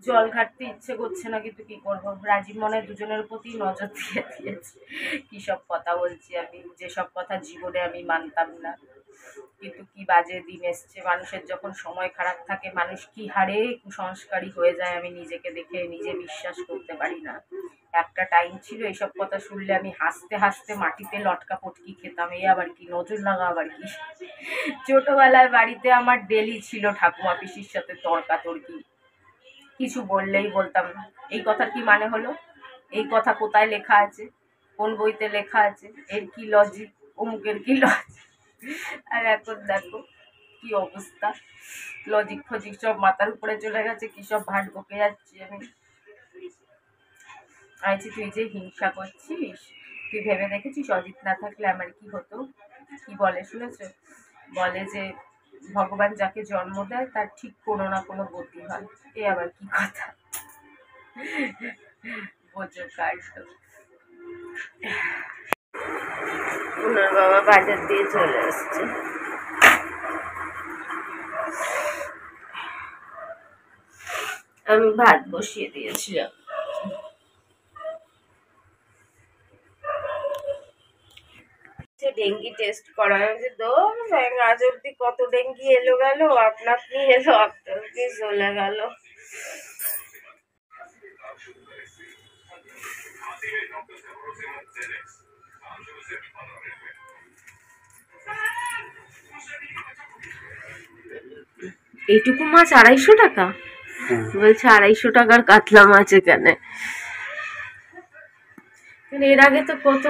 জল ঘাটতে ইচ্ছে করছে না, কিন্তু কি করবো, রাজীব মনে দুজনের প্রতি নজর দিয়ে দিয়েছে। কি সব কথা বলছি আমি, যেসব কথা জীবনে আমি মানতাম না। কিন্তু কি বাজে দিন এসছে, মানুষের যখন সময় খারাপ থাকে মানুষ কি হারে কুসংস্কারী হয়ে যায় আমি নিজেকে দেখে নিজে বিশ্বাস করতে পারি না। একটা টাইম ছিল এইসব কথা শুনলে আমি হাসতে হাসতে মাটিতে লটকা পটকি খেতাম। এই আবার কি, নজর লাগা আবার কি। ছোটবেলায় বাড়িতে আমার ডেলি ছিল ঠাকুমা পিসির সাথে তর্কাতর্কি, কিছু বললেই বলতাম এই কথার কি মানে হলো, এই কথা কোথায় লেখা আছে, কোন বইতে লেখা আছে, এর কি লজিক, অমুকের কি লজিক। আর এখন দেখো কি অবস্থা, লজিক ফজিক সব মাথার উপরে চলে গেছে, কি সব ভাট বকে যাচ্ছি আমি। আচ্ছা তুই যে হিংসা করছিস, তুই ভেবে দেখেছিস অজিত না থাকলে আমার কি হতো? কি বলে শুনেছ, বলে যে ভগবান যাকে জন্ম দেয় তার ঠিক কোনো না কোনো গতি হয়। এ আবার কি কথা, বোঝো কাণ্ড। ওনার বাবা বাজার দিয়ে চলে আসছে। আমি ভাত বসিয়ে দিয়েছিলাম। ডেঙ্গি টেস্ট করা হয়েছে তো, আজ অব্দি কত ডেঙ্গি এলো গেল, আপনা আপনি এলো, আপনা আপনি চলে গেল। এইটুকু মাছ 250 টাকা? বলছে 250 টাকার কাতলা মাছ এখানে। এর আগে তো কত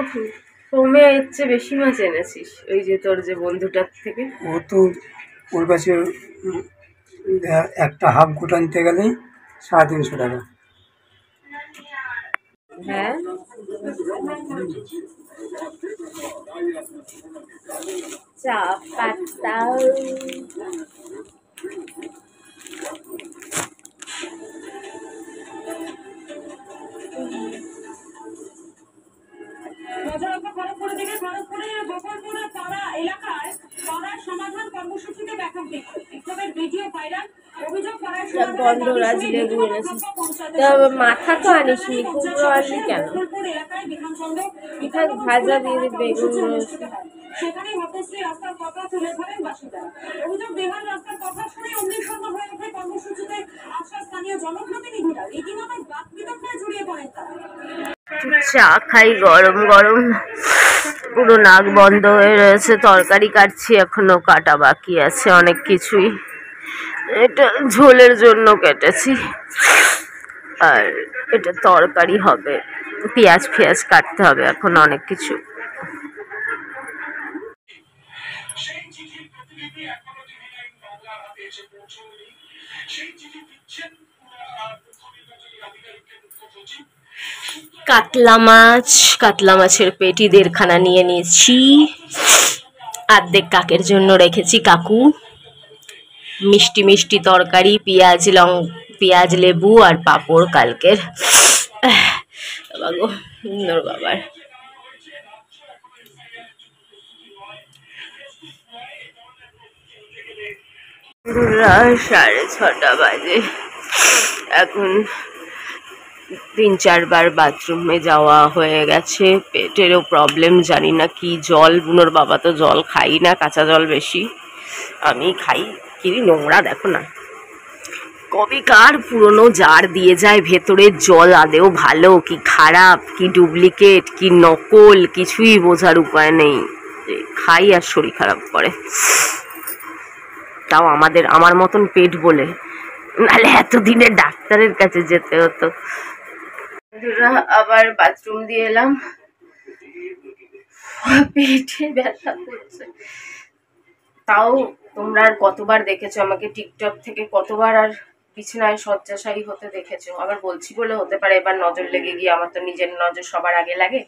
কমে এসছে, বেশি মাছ এনেছিস ওই যে তোর যে বন্ধুটার থেকে। ও তো ওর কাছে একটা হাফ গোটা নিতে গেলে 350 টাকা। হ্যাঁ চা পাতা গন্ধরাজ লেবু এনেছি। মাথা তো আনিসনি, কুমড়ো আনলি কেন? পিঠাক ভাজা দিয়ে বেগুন রয়েছে। সেখানেই হতশ্রী রাস্তার কথা তুলে ধরেন বাসিন্দারা। অভিযোগ বেহাল রাস্তার কথা শুনে অগ্নিশর্ম হয়ে ওঠে কর্মসূচিতে আসা স্থানীয় জনপ্রতিনিধিরা। রীতিমতো বাকবিতণ্ডায় জড়িয়ে পড়েন তারা। চা খাই গরম গরম, পুরো নাক বন্ধ হয়ে রয়েছে। তরকারি কাটছি, এখনো কাটা বাকি আছে অনেক কিছুই। এটা ঝোলের জন্য কেটেছি, আর এটা তরকারি হবে, পেঁয়াজ ফেয়াজ কাটতে হবে এখন অনেক কিছু। কাতলা মাছের পেটি 1.5 খানা নিয়ে নিয়েছি। অর্ধেক কাকের জন্য রেখেছি, কাকু। মিষ্টি মিষ্টি তরকারি, পেঁয়াজ লেবু আর পাঁপড় কালকের। বাবার 6:30 বাজে। এখন 3-4 বার বাথরুমে যাওয়া হয়ে গেছে। পেটেরও প্রবলেম, জানি না কি জল। বুনোর বাবা তো জল খাই না, কাঁচা জল বেশি, আমি খাই। কি নোংরা দেখো না, কবেকার পুরনো জার দিয়ে যায় ভেতরের জল। আদেও ভালো কি খারাপ, কি ডুপ্লিকেট কি নকল, কিছুই বোঝার উপায় নেই। খাই আর শরীর খারাপ করে, তাও আমার মতন পেট বলে, নাহলে এতদিনে ডাক্তারের কাছে যেতে হতো। আবার বাথরুম দিয়ে এলাম, পেটে ব্যথা করছে। তাও তোমরা আর কতবার দেখেছো আমাকে টিকটক থেকে, কতবার আর বিছানায় শয্যাশায়ী হতে দেখেছো। আবার বলছি বলে হতে পারে এবার নজর লেগে গিয়ে, আমার তো নিজের নজর সবার আগে লাগে,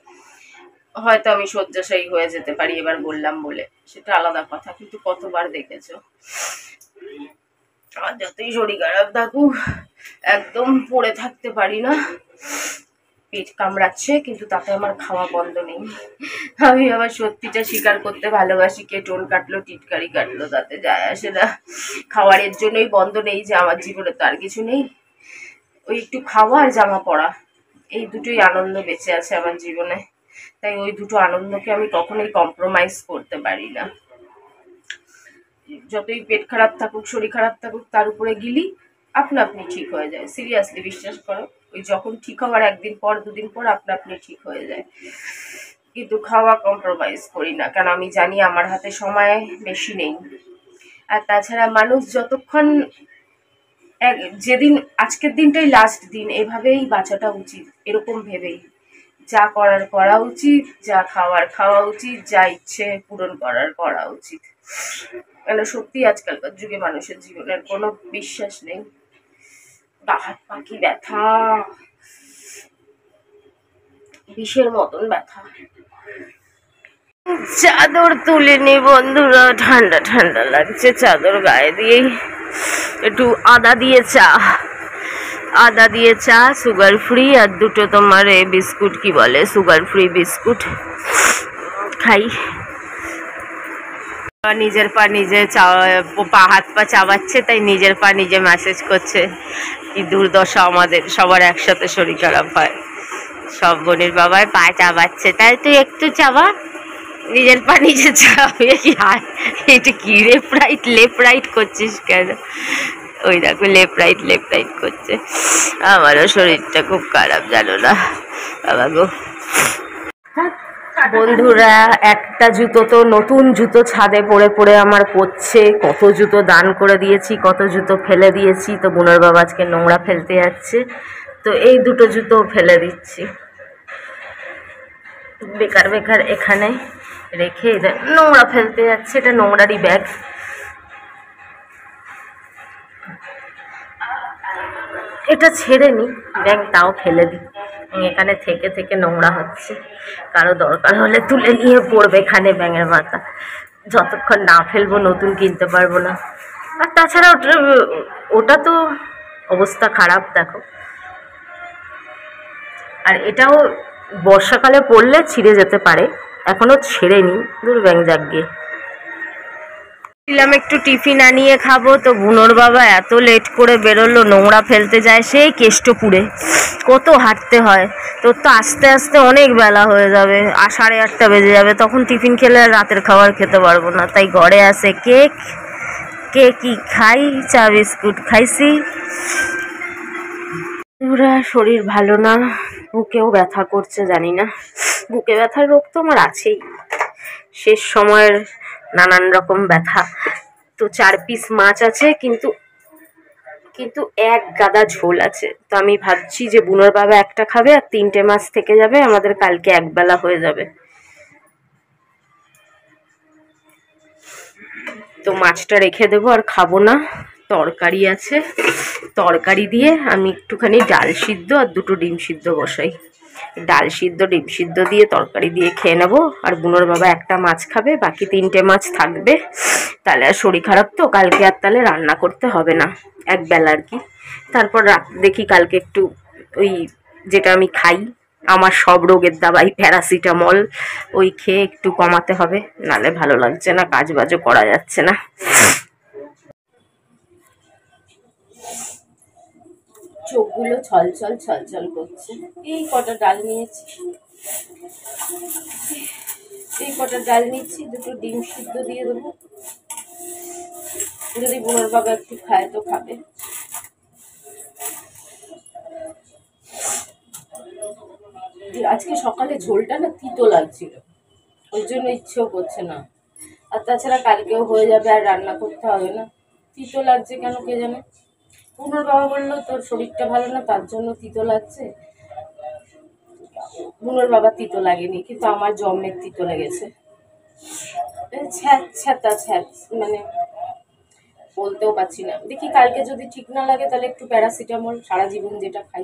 হয়তো আমি শয্যাশায়ী হয়ে যেতে পারি এবার বললাম বলে, সেটা আলাদা কথা। কিন্তু কতবার দেখেছো, আর যতই শরীর খারাপ থাকুক একদম পড়ে থাকতে পারি না। পেট কামড়াচ্ছে কিন্তু তাতে আমার খাওয়া বন্ধ নেই। আমি আবার সত্যিটা স্বীকার করতে ভালোবাসি, কে টোন কাটলো টিটকারি কাটলো তাতে যায় আসে না। খাওয়ারের জন্যই বন্ধ নেই যে আমার জীবনে তো আর কিছু নেই। ওই একটু খাওয়া আর জামা পরা, এই দুটোই আনন্দ বেঁচে আছে আমার জীবনে। তাই ওই দুটো আনন্দকে আমি কখনোই কম্প্রোমাইজ করতে পারি না। যতই পেট খারাপ থাকুক, শরীর খারাপ থাকুক, তার উপরে গিলি আপনা আপনি ঠিক হয়ে যায়। সিরিয়াসলি বিশ্বাস করো, ওই যখন ঠিক হওয়ার একদিন পর দুদিন পর আপনা আপনি ঠিক হয়ে যায়। কিন্তু খাওয়া কম্প্রোমাইজ করি না, কারণ আমি জানি আমার হাতে সময় বেশি নেই। আর তাছাড়া মানুষ যতক্ষণ যেদিন আজকের দিনটাই লাস্ট দিন এভাবেই বাঁচাটা উচিত, এরকম ভেবেই যা করার করা উচিত, যা খাওয়ার খাওয়া উচিত, যা ইচ্ছে পূরণ করার করা উচিত। কেন সত্যি আজকালকার যুগে মানুষের জীবনের কোনো বিশ্বাস নেই। হাত পা কি ব্যথা, বিষের মতন ব্যথা। চাদর তুলে নি বন্ধুরা, ঠান্ডা ঠান্ডা লাগছে, চাদর গায়ে দিয়েই একটু আদা দিয়ে চা সুগার ফ্রি, আর দুটো তোমার বিস্কুট, কি বলে সুগার ফ্রি বিস্কুট খাই। নিজের পা নিজে হাত পা চাবাচ্ছে, তাই নিজের পা নিজে ম্যাসেজ করছে। কি দুর্দশা আমাদের, সবার একসাথে শরীর খারাপ হয়। সব বোনের বাবায় পা চাবাচ্ছে, তাই তুই একটু চাবা, নিজের পা নিজে চাবে। কি হাত, এটা কি লেফট রাইট করছিস কেন? ওই দেখো লেফট রাইট করছে। আমারও শরীরটা খুব খারাপ, জানো না বাবা গো। বন্ধুরা, একটা জুতো তো, নতুন জুতো ছাদে পড়ে পড়ে আমার পড়ছে। কত জুতো দান করে দিয়েছি, কত জুতো ফেলে দিয়েছি। তো বোনের বাবা আজকে নোংরা ফেলতে যাচ্ছে, তো এই দুটো জুতো ফেলে দিচ্ছি। বেকার বেকার এখানে রেখে নোংরা ফেলতে যাচ্ছে। এটা নোংরারই ব্যাগ। এটা ছেড়ে নি ব্যাগ, তাও ফেলে দিই। এখানে থেকে থেকে নোংরা হচ্ছে। কারো দরকার হলে তুলে নিয়ে পড়বে এখানে ব্যাঙের মাথা। যতক্ষণ না ফেলবো নতুন কিনতে পারবো না। আর তাছাড়া ওটা তো অবস্থা খারাপ দেখো। আর এটাও বর্ষাকালে পড়লে ছিঁড়ে যেতে পারে, এখনো ছেড়েনি। দূর ব্যাঙ যাক গিয়ে। দিলাম একটু টিফিন আনিয়ে খাবো, তো বুনোর বাবা এত লেট করে বেরোলো, নোংরা ফেলতে যায় সেই কেষ্টপুরে। কত হাঁটতে হয়, তোর তো আস্তে আস্তে অনেক বেলা হয়ে যাবে, 8:30 বেজে যাবে। তখন টিফিন খেলে আর রাতের খাবার খেতে পারবো না। তাই ঘরে আসে কেকই খাই, চা বিস্কুট খাইছি। পুরা শরীর ভালো না, বুকেও ব্যথা করছে। জানি না, বুকে ব্যথার রোগ তো আমার আছেই, শেষ সময়ের নানান রকম ব্যথা। তো 4 পিস মাছ আছে, কিন্তু এক গাদা ঝোল আছে। তো আমি ভাবছি যে বুনোর বাবা একটা খাবে আর 3টে মাছ থেকে যাবে, আমাদের কালকে একবেলা হয়ে যাবে। তো মাছটা রেখে দেবো, আর খাবো না। তরকারি আছে, তরকারি দিয়ে আমি একটুখানি ডাল সিদ্ধ আর 2টো ডিম সিদ্ধ বসাই। ডাল সিদ্ধ ডিম সিদ্ধ দিয়ে তরকারি দিয়ে খেয়ে নেবো। আর বুনোর বাবা একটা মাছ খাবে, বাকি 3টে মাছ থাকবে। তাহলে আর শরীর খারাপ তো, কালকে আর তাহলে রান্না করতে হবে না, একবেলা আর কি। তারপর দেখি কালকে একটু ওই যেটা আমি খাই, আমার সব রোগের দাবাই প্যারাসিটামল, ওই খেয়ে একটু কমাতে হবে, নালে ভালো লাগছে না, কাজ বাজও করা যাচ্ছে না। চোখগুলো ছলছল করছে। এই কটা ডাল নিয়েছি, 2টো ডিম সিদ্ধ দিয়ে দেবো। যদি বুনোর বাবা একটু খায় তো খাবে। আজকে সকালে ঝোলটা না তিতো লাগছিল, ওই জন্য ইচ্ছেও করছে না। আর তাছাড়া কালকেও হয়ে যাবে, আর রান্না করতে হবে না। তিতো লাগছে কেন কে জানে। বুনোর বাবা বললো তোর শরীরটা ভালো না, তার জন্য তিতো লাগছে। বুনোর বাবা তিতো লাগেনি, কিন্তু আমার জন্মের তিতো লেগেছে। মানে বলতেও পারছি না। দেখি কালকে যদি ঠিক না লাগে তাহলে একটু প্যারাসিটামল, সারা জীবন যেটা খাই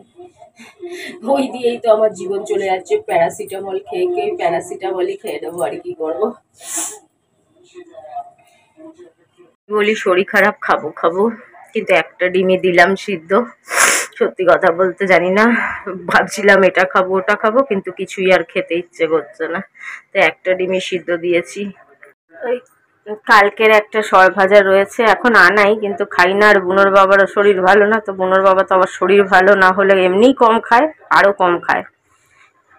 ওই দিয়েই তো আমার জীবন চলে যাচ্ছে। প্যারাসিটামল খেয়ে প্যারাসিটামলই খেয়ে নেবো, আর কি করবো। বলি শরীর খারাপ, খাবো, কিন্তু একটা ডিমে দিলাম সিদ্ধ। সত্যি কথা বলতে জানি না, ভাবছিলাম এটা খাবো ওটা খাবো, কিন্তু কিছুই আর খেতে ইচ্ছে করছে না। তো একটা ডিমে সিদ্ধ দিয়েছি। কালকের একটা সর ভাজা রয়েছে, এখন আনাই, কিন্তু খাই না। আর বুনোর বাবারও শরীর ভালো না, তো বুনোর বাবা তো আবার শরীর ভালো না হলে এমনিই কম খায়, আরও কম খায়।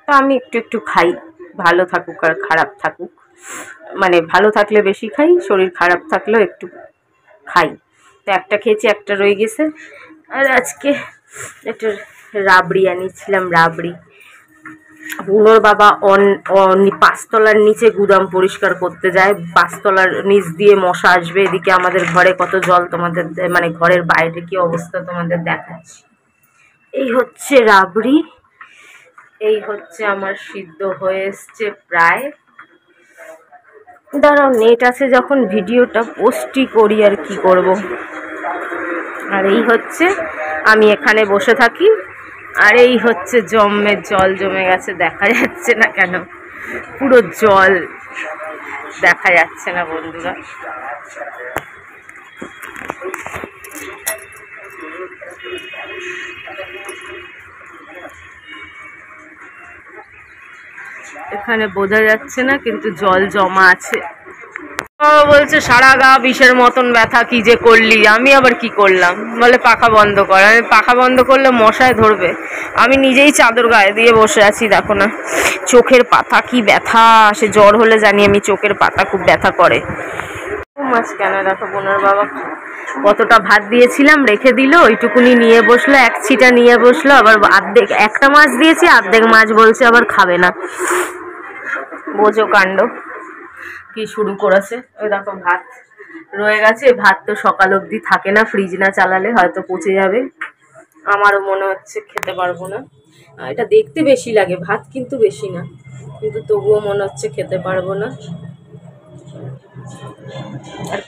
তো আমি একটু একটু খাই, ভালো থাকুক আর খারাপ থাকুক, মানে ভালো থাকলে বেশি খাই, শরীর খারাপ থাকলেও একটু খাই। তো একটা খেয়েছি, একটা রয়ে গেছে। আর আজকে একটু রাবড়ি আনিয়েছিলাম, রাবড়ি। বুনোর বাবা পাঁচতলার নিচে গুদাম পরিষ্কার করতে যায়, পাঁচতলার নিচ দিয়ে মশা আসবে। এদিকে আমাদের ঘরে কত জল, তোমাদের মানে ঘরের বাইরে কি অবস্থা তোমাদের দেখাচ্ছি। এই হচ্ছে রাবড়ি, এই হচ্ছে আমার সিদ্ধ হয়ে এসছে প্রায়। দাঁড়াও, নেট আছে যখন ভিডিওটা পোস্টই করি, আর কি করব। আর এই হচ্ছে আমি এখানে বসে থাকি, আর এই হচ্ছে জল জমে গেছে, দেখা যাচ্ছে না কেন, পুরো জল দেখা যাচ্ছে না বন্ধুরা। এখানে বোঝা যাচ্ছে না, কিন্তু জল জমা আছে। বলছে সারা গা বিষের মতন ব্যথা, কি যে করলি। আমি আবার কি করলাম, বলে পাখা বন্ধ কর। আমি পাখা বন্ধ করলে মশায় ধরবে, আমি নিজেই চাদর গায়ে দিয়ে বসে আছি। দেখো না চোখের পাতা কি ব্যথা, সে জ্বর হলে জানি আমি, চোখের পাতা খুব ব্যথা করে। মাছ কেন, দেখো বোনের বাবা কতটা ভাত দিয়েছিলাম রেখে দিল, ওইটুকুনি নিয়ে বসলো, এক ছিটা নিয়ে বসলো। আবার অর্ধেক, একটা মাছ দিয়েছি অর্ধেক মাছ বলছে আবার খাবে না। বোঝো কাণ্ড কি শুরু করেছে। ওই দেখো ভাত রয়ে গেছে, ভাত তো সকাল অবধি থাকে না, ফ্রিজ না চালালে হয়তো পচে যাবে। আমারও মনে হচ্ছে খেতে পারবো না। এটা দেখতে বেশি লাগে, ভাত কিন্তু বেশি না, কিন্তু তবুও মনে হচ্ছে খেতে পারবো না। আর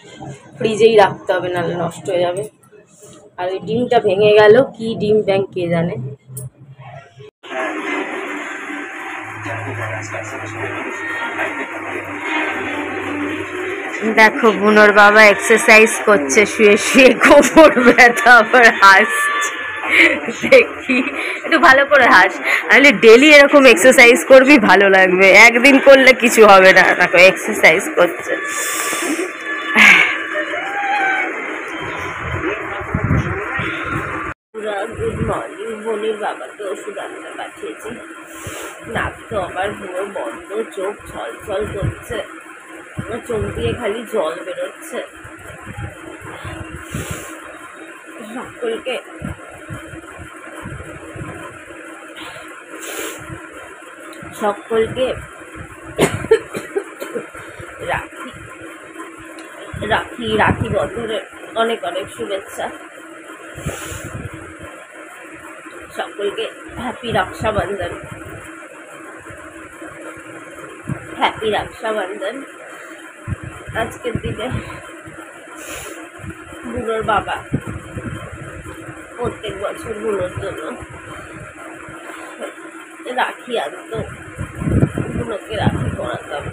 ফ্রিজেই রাখতে হবে, নাহলে নষ্ট হয়ে যাবে। আর ওই ডিমটা ভেঙে গেল, কি ডিম ব্যাং কে জানে। দেখো বুনোর বাবা এক্সারসাইজ করছে শুয়ে শুয়ে, কোমর ব্যথা, আবার হাসছে। দেখি একটু ভালো করে হাস, তাহলে ডেলি এরকম এক্সারসাইজ করবি, ভালো লাগবে। একদিন করলে কিছু হবে না, দেখো এক্সারসাইজ করছে। Good morning. বোনের বাবাকে ওষুধ আনতে পাঠিয়েছি, নাক তো আবার পুরো বন্ধ, চোখ ছল ছল করছে, চোখ দিয়ে খালি জল বেরোচ্ছে। সকলকে রাখি রাখি রাখি বন্ধুরের অনেক অনেক শুভেচ্ছা। সকলকে হ্যাপি রক্ষাবন্ধন, হ্যাপি রক্ষাবন্ধন। আজকের দিনে বুনোর বাবা প্রত্যেক বছর বুনোর জন্য রাখি আনতো, বুনোকে রাখি পরাতাম,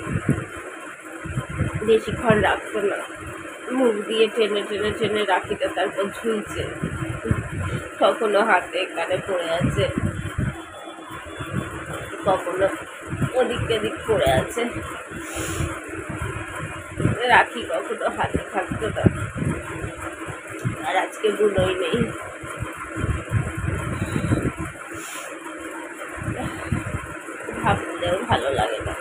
বেশিক্ষণ রাখতো না, মুখ দিয়ে টেনে টেনে টেনে রাখিতে তারপর ঝুলছে, কখনো হাতে কানে পড়ে আছে, কখনো ওদিক এদিক পড়ে আছে। রাখি কখনো হাতে থাকতো না, আর আজকে বুনোই নেই। ভাবলেও ভালো লাগে না,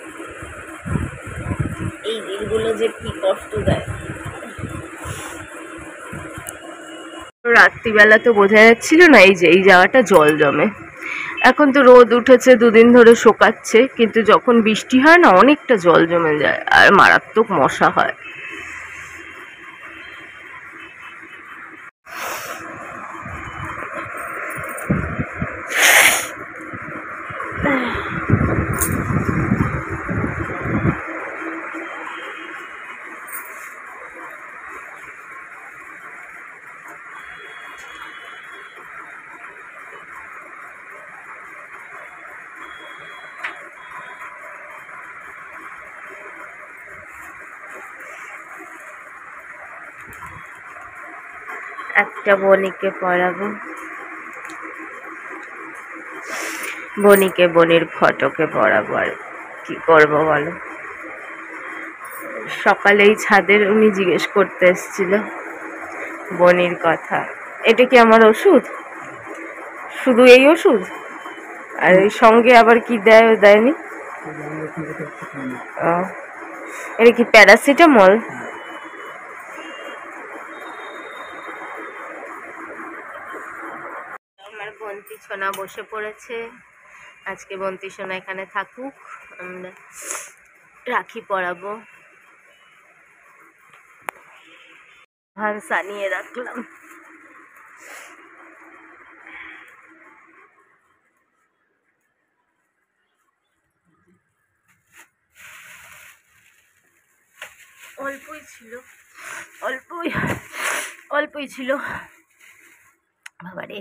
এই দিনগুলো যে কি কষ্ট দেয়। রাত্রিবেলা তো বোঝা যাচ্ছিল না এই যে এই জায়গাটা জল জমে। এখন তো রোদ উঠেছে, দুদিন ধরে শোকাচ্ছে, কিন্তু যখন বৃষ্টি হয় না অনেকটা জল জমে যায়, আর মারাত্মক মশা হয়। একটা বনিকে পড়াবো, বনিকে বনির ফটোকে পড়াবো, আর কি করবো বলো। সকালেই ছাদের উনি জিজ্ঞেস করতে এসেছিল বনির কথা। এটা কি আমার ওষুধ? শুধু এই ওষুধ? আর এই সঙ্গে আবার কি দেয় দেয়নি? এটা কি প্যারাসিটামল? আমার বন্তি সোনা বসে পড়েছে। আজকে বন্তি সোনা এখানে থাকুক, আমরা রাখি পরাবো। ভান সানিয়ে রাখলাম। অল্পই ছিল, অল্পই ছিল বাবারে।